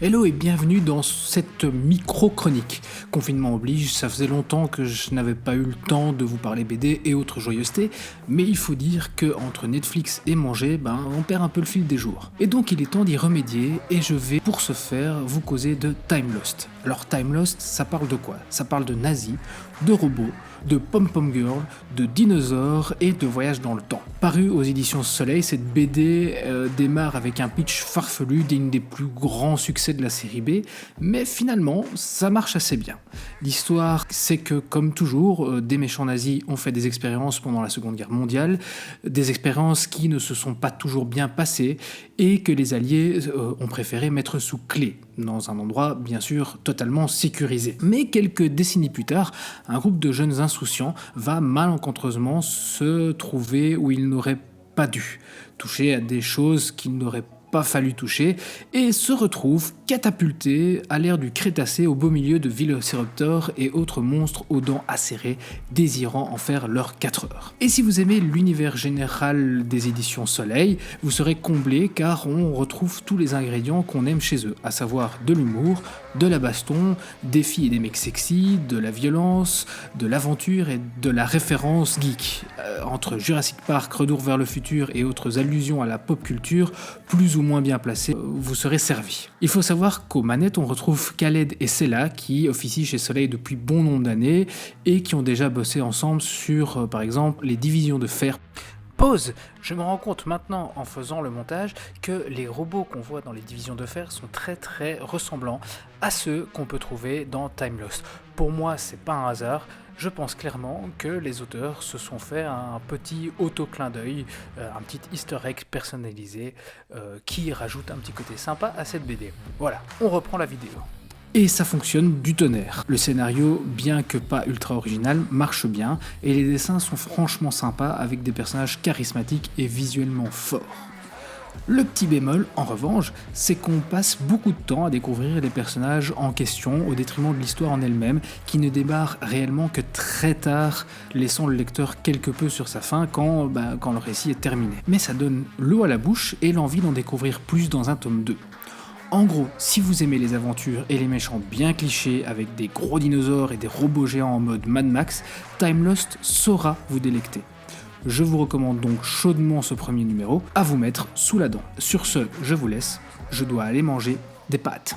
Hello et bienvenue dans cette micro-chronique. Confinement oblige, ça faisait longtemps que je n'avais pas eu le temps de vous parler BD et autres joyeusetés, mais il faut dire que entre Netflix et manger, on perd un peu le fil des jours. Et donc il est temps d'y remédier et je vais pour ce faire vous causer de Time Lost. Alors Time Lost, ça parle de quoi? Ça parle de nazis, de robots, de pom-pom girl, de dinosaures et de voyage dans le temps. Paru aux éditions Soleil, cette BD démarre avec un pitch farfelu digne des plus grands succès de la série B, mais finalement, ça marche assez bien. L'histoire, c'est que, comme toujours, des méchants nazis ont fait des expériences pendant la Seconde Guerre mondiale, des expériences qui ne se sont pas toujours bien passées et que les Alliés ont préféré mettre sous clé, dans un endroit, bien sûr, totalement sécurisé. Mais quelques décennies plus tard, un groupe de jeunes insouciants va malencontreusement se trouver où il n'aurait pas dû, toucher à des choses qu'il n'aurait pas fallu toucher, et se retrouve catapulté à l'ère du Crétacé au beau milieu de vélociraptors et autres monstres aux dents acérées, désirant en faire leurs 4 heures. Et si vous aimez l'univers général des éditions Soleil, vous serez comblé car on retrouve tous les ingrédients qu'on aime chez eux, à savoir de l'humour, de la baston, des filles et des mecs sexy, de la violence, de l'aventure et de la référence geek. Entre Jurassic Park, Retour vers le futur et autres allusions à la pop culture, plus ou moins bien placées, vous serez servi. Il faut savoir qu'aux manettes, on retrouve Khaled et Sela qui officient chez Soleil depuis bon nombre d'années et qui ont déjà bossé ensemble sur, par exemple, les divisions de fer. Pause! Je me rends compte maintenant, en faisant le montage, que les robots qu'on voit dans les divisions de fer sont très très ressemblants à ceux qu'on peut trouver dans Time Lost. Pour moi, c'est pas un hasard. Je pense clairement que les auteurs se sont fait un petit auto-clin d'œil, un petit easter egg personnalisé qui rajoute un petit côté sympa à cette BD. Voilà, on reprend la vidéo. Et ça fonctionne du tonnerre. Le scénario, bien que pas ultra original, marche bien et les dessins sont franchement sympas avec des personnages charismatiques et visuellement forts. Le petit bémol, en revanche, c'est qu'on passe beaucoup de temps à découvrir les personnages en question au détriment de l'histoire en elle-même, qui ne démarre réellement que très tard, laissant le lecteur quelque peu sur sa faim quand le récit est terminé. Mais ça donne l'eau à la bouche et l'envie d'en découvrir plus dans un tome 2. En gros, si vous aimez les aventures et les méchants bien clichés avec des gros dinosaures et des robots géants en mode Mad Max, Time Lost saura vous délecter. Je vous recommande donc chaudement ce premier numéro à vous mettre sous la dent. Sur ce, je vous laisse, je dois aller manger des pâtes.